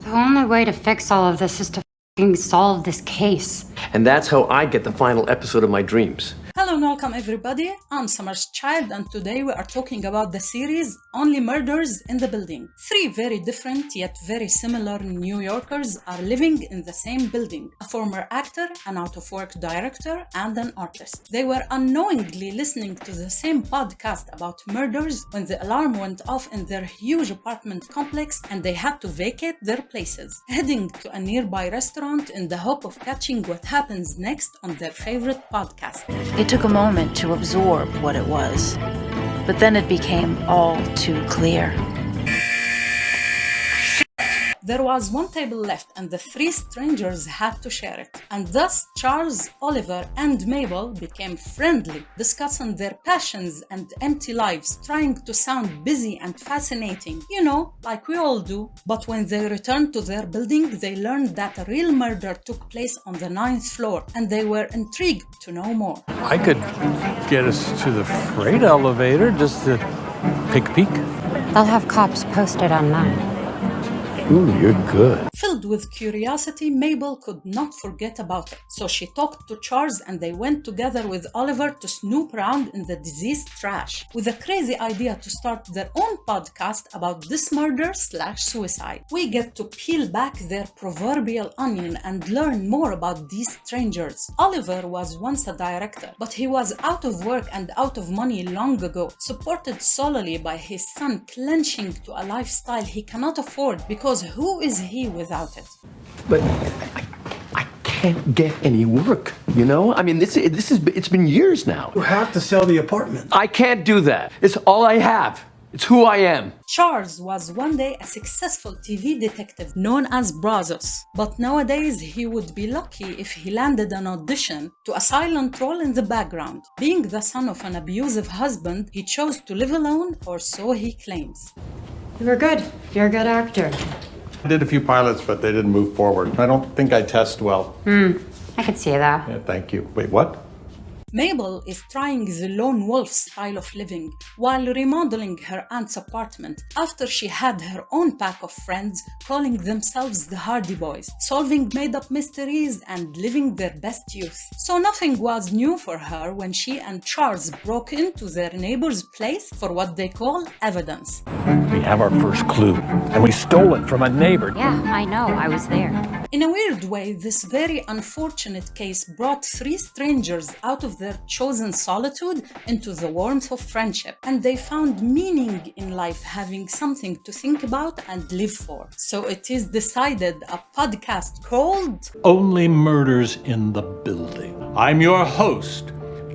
The only way to fix all of this is to fucking solve this case. And that's how I get the final episode of my dreams. Hello and welcome everybody, I'm Summer's Child and today we are talking about the series Only Murders in the Building. Three very different yet very similar New Yorkers are living in the same building. A former actor, an out-of-work director, and an artist. They were unknowingly listening to the same podcast about murders when the alarm went off in their huge apartment complex and they had to vacate their places, heading to a nearby restaurant in the hope of catching what happens next on their favorite podcast. It took a moment to absorb what it was, but then it became all too clear. There was one table left and the three strangers had to share it. And thus Charles, Oliver and Mabel became friendly, discussing their passions and empty lives, trying to sound busy and fascinating, you know, like we all do. But when they returned to their building, they learned that a real murder took place on the 9th floor and they were intrigued to know more. I could get us to the freight elevator just to take a peek. They'll have cops posted online. Ooh, you're good. Filled with curiosity, Mabel could not forget about it. So she talked to Charles and they went together with Oliver to snoop around in the deceased trash, with a crazy idea to start their own podcast about this murder/suicide. We get to peel back their proverbial onion and learn more about these strangers. Oliver was once a director, but he was out of work and out of money long ago, supported solely by his son clinging to a lifestyle he cannot afford because who is he without it? But I can't get any work, you know? I mean, it's been years now. You have to sell the apartment. I can't do that. It's all I have. It's who I am. Charles was one day a successful TV detective known as Brazos, but nowadays he would be lucky if he landed an audition to a silent role in the background. Being the son of an abusive husband, he chose to live alone, or so he claims. You were good. You're a good actor. I did a few pilots, but they didn't move forward. I don't think I test well. I could see that. Yeah, thank you. Wait, what? Mabel is trying the lone wolf style of living while remodeling her aunt's apartment after she had her own pack of friends calling themselves the Hardy Boys, solving made-up mysteries and living their best youth. So nothing was new for her when she and Charles broke into their neighbor's place for what they call evidence. We have our first clue, and we stole it from a neighbor. Yeah, I know. I was there. In a weird way, this very unfortunate case brought three strangers out of their chosen solitude into the warmth of friendship, and they found meaning in life, having something to think about and live for. So it is decided a podcast called Only Murders in the Building. I'm your host,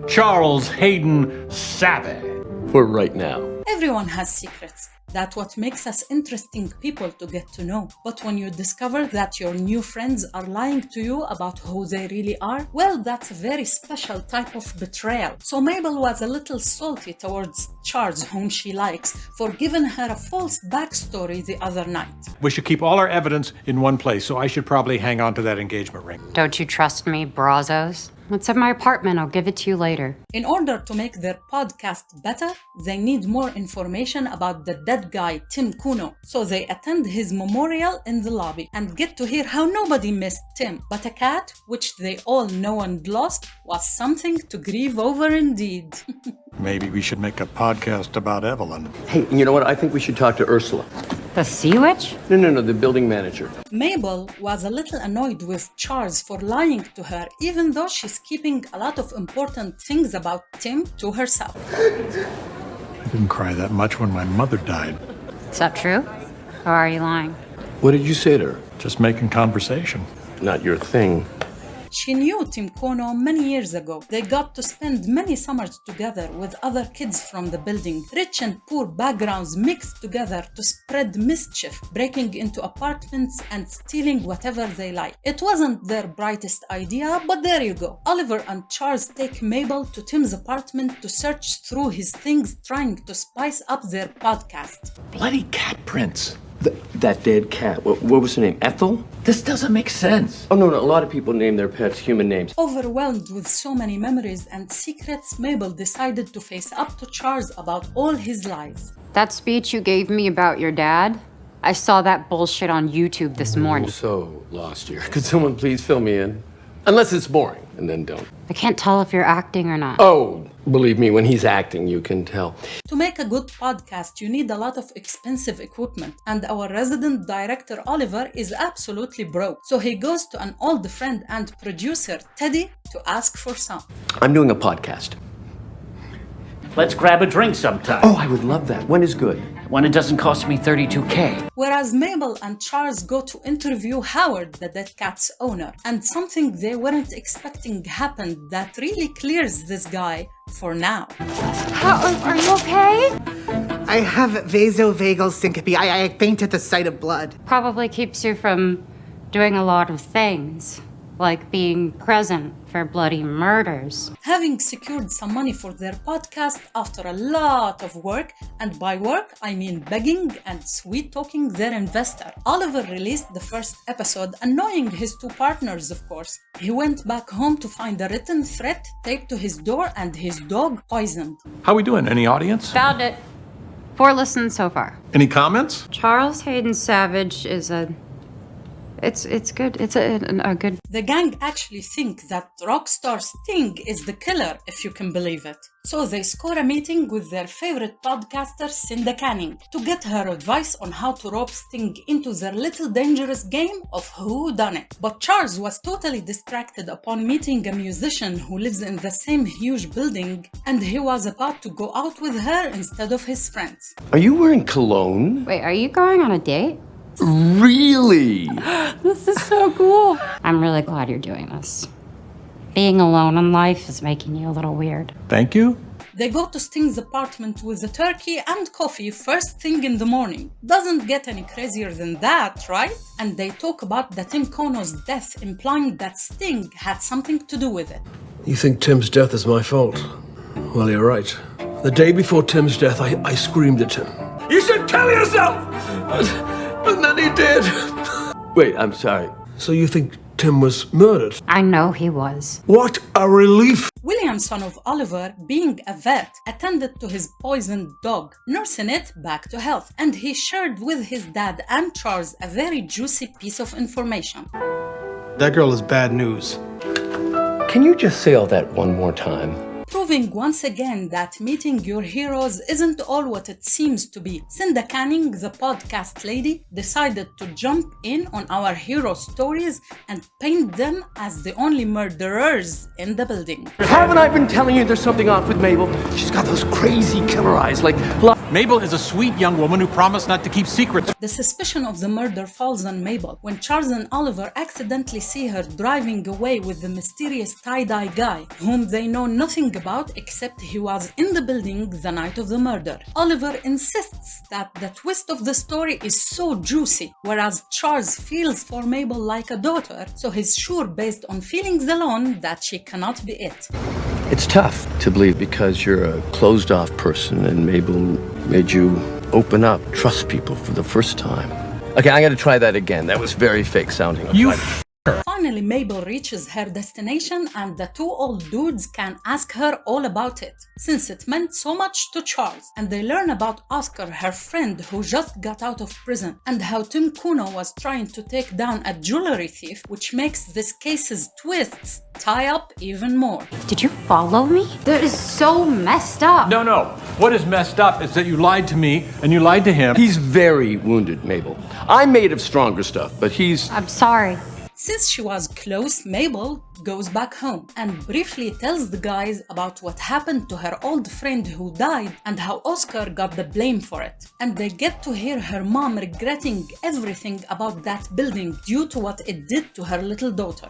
Charles Hayden Savage. For right now. Everyone has secrets. That's what makes us interesting people to get to know. But when you discover that your new friends are lying to you about who they really are, well, that's a very special type of betrayal. So Mabel was a little salty towards Charles, whom she likes, for giving her a false backstory the other night. We should keep all our evidence in one place, so I should probably hang on to that engagement ring. Don't you trust me, Brazos? It's at my apartment. I'll give it to you later. In order to make their podcast better, they need more information about the dead guy, Tim Kuno. So they attend his memorial in the lobby and get to hear how nobody missed Tim. But a cat, which they all know and lost, was something to grieve over indeed. Maybe we should make a podcast about Evelyn. Hey, you know what? I think we should talk to Ursula. The Sea Witch? No, the building manager. Mabel was a little annoyed with Charles for lying to her, even though she's keeping a lot of important things about Tim to herself. I didn't cry that much when my mother died. Is that true? Or are you lying? What did you say to her? Just making conversation. Not your thing. She knew Tim Kuno many years ago. They got to spend many summers together with other kids from the building. Rich and poor backgrounds mixed together to spread mischief, breaking into apartments and stealing whatever they like. It wasn't their brightest idea, but there you go. Oliver and Charles take Mabel to Tim's apartment to search through his things, trying to spice up their podcast. Bloody cat prints. That dead cat. What was her name? Ethel? This doesn't make sense. Oh, no. A lot of people name their pets human names. Overwhelmed with so many memories and secrets, Mabel decided to face up to Charles about all his lies. That speech you gave me about your dad? I saw that bullshit on YouTube this morning. So lost here. Could someone please fill me in? Unless it's boring, and then don't. I can't tell if you're acting or not. Oh, believe me, when he's acting, you can tell. To make a good podcast, you need a lot of expensive equipment, and our resident director Oliver is absolutely broke. So he goes to an old friend and producer, Teddy, to ask for some. I'm doing a podcast. Let's grab a drink sometime. Oh, I would love that. When is good? When it doesn't cost me $32K. Whereas Mabel and Charles go to interview Howard, the Dead Cat's owner, and something they weren't expecting happened that really clears this guy for now. Are you okay? I have vasovagal syncope. I faint at the sight of blood. Probably keeps you from doing a lot of things, like being present for bloody murders. Having secured some money for their podcast after a lot of work, and by work I mean begging and sweet-talking their investor, Oliver released the first episode, annoying his two partners, of course. He went back home to find a written threat taped to his door and his dog poisoned. How we doing? Any audience? Found it. 4 listens so far. Any comments? Charles Hayden Savage is It's good. It's a good... The gang actually think that Rockstar Sting is the killer, if you can believe it. So they score a meeting with their favorite podcaster, Cinda Canning, to get her advice on how to rope Sting into their little dangerous game of who done it. But Charles was totally distracted upon meeting a musician who lives in the same huge building, and he was about to go out with her instead of his friends. Are you wearing cologne? Wait, are you going on a date? Really? This is so cool. I'm really glad you're doing this. Being alone in life is making you a little weird. Thank you. They go to Sting's apartment with a turkey and coffee first thing in the morning. Doesn't get any crazier than that, right? And they talk about the Tim Kono's death, implying that Sting had something to do with it. You think Tim's death is my fault? Well, you're right. The day before Tim's death, I screamed at him. You should kill yourself! And then he did. Wait, I'm sorry. So you think Tim was murdered? I know he was. What a relief! William, son of Oliver, being a vet, attended to his poisoned dog, nursing it back to health, and he shared with his dad and Charles a very juicy piece of information. That girl is bad news. Can you just say all that one more time? Proving once again that meeting your heroes isn't all what it seems to be. Cinda Canning, the podcast lady, decided to jump in on our hero stories and paint them as the only murderers in the building. Haven't I been telling you there's something off with Mabel? She's got those crazy killer eyes, like... Mabel is a sweet young woman who promised not to keep secrets. The suspicion of the murder falls on Mabel when Charles and Oliver accidentally see her driving away with the mysterious tie-dye guy, whom they know nothing about except he was in the building the night of the murder. Oliver insists that the twist of the story is so juicy, whereas Charles feels for Mabel like a daughter, so he's sure based on feelings alone that she cannot be it. It's tough to believe because you're a closed-off person and Mabel made you open up, trust people for the first time. Okay, I'm gonna try that again. That was very fake sounding. Finally, Mabel reaches her destination and the two old dudes can ask her all about it, since it meant so much to Charles. And they learn about Oscar, her friend who just got out of prison, and how Tim Kono was trying to take down a jewelry thief, which makes this case's twists tie up even more. Did you follow me? That is so messed up. No. What is messed up is that you lied to me and you lied to him. He's very wounded, Mabel. I'm made of stronger stuff, but he's... I'm sorry. Since she was close, Mabel goes back home and briefly tells the guys about what happened to her old friend who died and how Oscar got the blame for it. And they get to hear her mom regretting everything about that building due to what it did to her little daughter.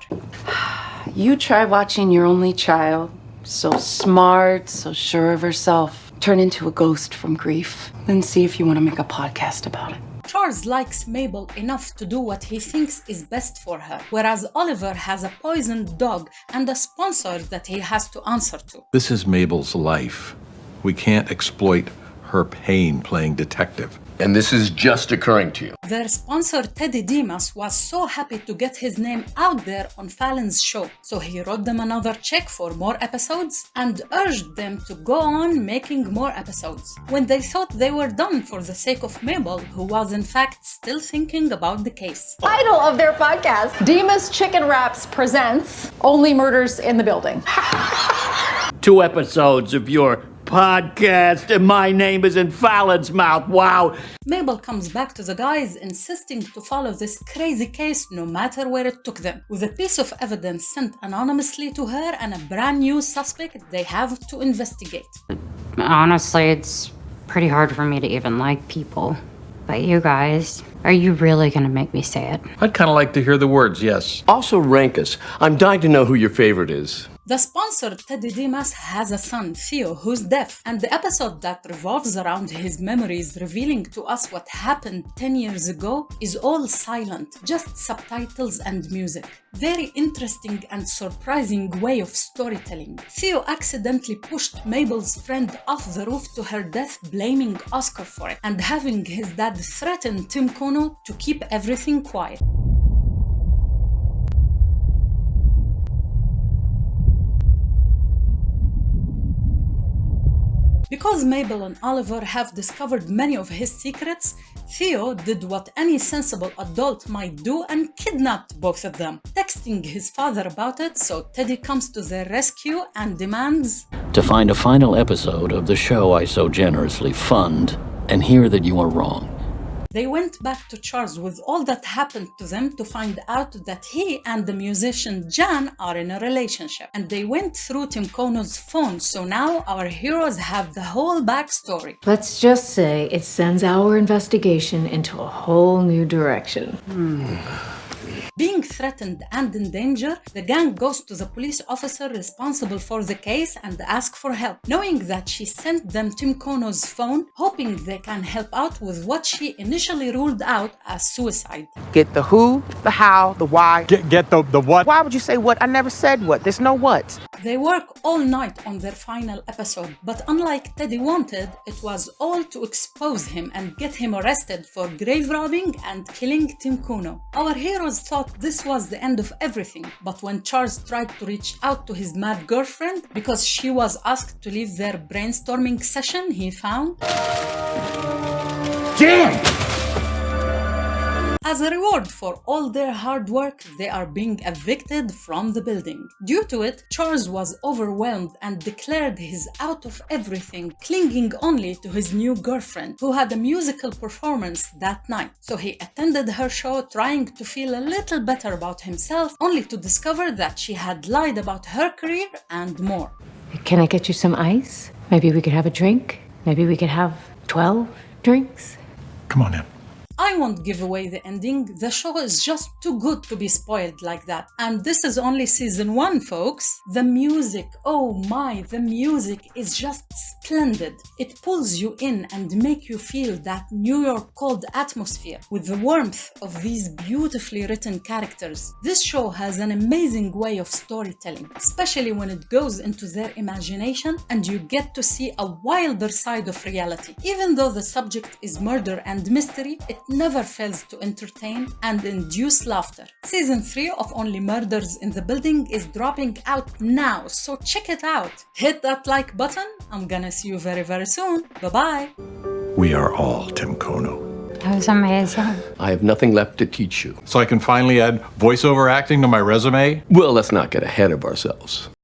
You try watching your only child, so smart, so sure of herself, turn into a ghost from grief. Then see if you want to make a podcast about it. Charles likes Mabel enough to do what he thinks is best for her, whereas Oliver has a poisoned dog and a sponsor that he has to answer to. This is Mabel's life. We can't exploit her pain playing detective. And this is just occurring to you. Their sponsor, Teddy Dimas, was so happy to get his name out there on Fallon's show, so he wrote them another check for more episodes and urged them to go on making more episodes. When they thought they were done for the sake of Mabel, who was in fact still thinking about the case. Title of their podcast, Dimas Chicken Wraps presents Only Murders in the Building. 2 episodes of your podcast and my name is in Fallon's mouth. Wow. Mabel comes back to the guys, insisting to follow this crazy case no matter where it took them, with a piece of evidence sent anonymously to her and a brand new suspect they have to investigate. Honestly, it's pretty hard for me to even like people. But you guys, are you really gonna make me say it? I'd kind of like to hear the words, yes. Also, rank us. I'm dying to know who your favorite is. The sponsor, Teddy Dimas, has a son, Theo, who's deaf, and the episode that revolves around his memories revealing to us what happened 10 years ago is all silent, just subtitles and music. Very interesting and surprising way of storytelling. Theo accidentally pushed Mabel's friend off the roof to her death, blaming Oscar for it, and having his dad threaten Tim Kono to keep everything quiet. Because Mabel and Oliver have discovered many of his secrets, Theo did what any sensible adult might do and kidnapped both of them, texting his father about it, so Teddy comes to their rescue and demands To find a final episode of the show I so generously fund and hear that you are wrong. They went back to Charles with all that happened to them to find out that he and the musician Jan are in a relationship. And they went through Tim Kono's phone, so now our heroes have the whole backstory. Let's just say it sends our investigation into a whole new direction. Being threatened and in danger, the gang goes to the police officer responsible for the case and asks for help, knowing that she sent them Tim Kono's phone, hoping they can help out with what she initially ruled out as suicide. Get the who, the how, the why. Get the what? Why would you say what? I never said what. There's no what. They work all night on their final episode, but unlike Teddy wanted, it was all to expose him and get him arrested for grave robbing and killing Tim Kono. Our heroes thought this was the end of everything, but when Charles tried to reach out to his mad girlfriend because she was asked to leave their brainstorming session, he found Jan! As a reward for all their hard work, they are being evicted from the building. Due to it, Charles was overwhelmed and declared he's out of everything, clinging only to his new girlfriend, who had a musical performance that night. So he attended her show trying to feel a little better about himself, only to discover that she had lied about her career and more. Can I get you some ice? Maybe we could have a drink? Maybe we could have 12 drinks? Come on in. I won't give away the ending, the show is just too good to be spoiled like that. And this is only season 1, folks. The music, oh my, the music is just splendid. It pulls you in and makes you feel that New York cold atmosphere with the warmth of these beautifully written characters. This show has an amazing way of storytelling, especially when it goes into their imagination and you get to see a wilder side of reality. Even though the subject is murder and mystery, it never fails to entertain and induce laughter. Season 3 of Only Murders in the Building is dropping out now, so check it out. Hit that like button. I'm gonna see you very, very soon. Bye-bye. We are all Tim Kono. That was amazing. I have nothing left to teach you. So I can finally add voiceover acting to my resume? Well, let's not get ahead of ourselves.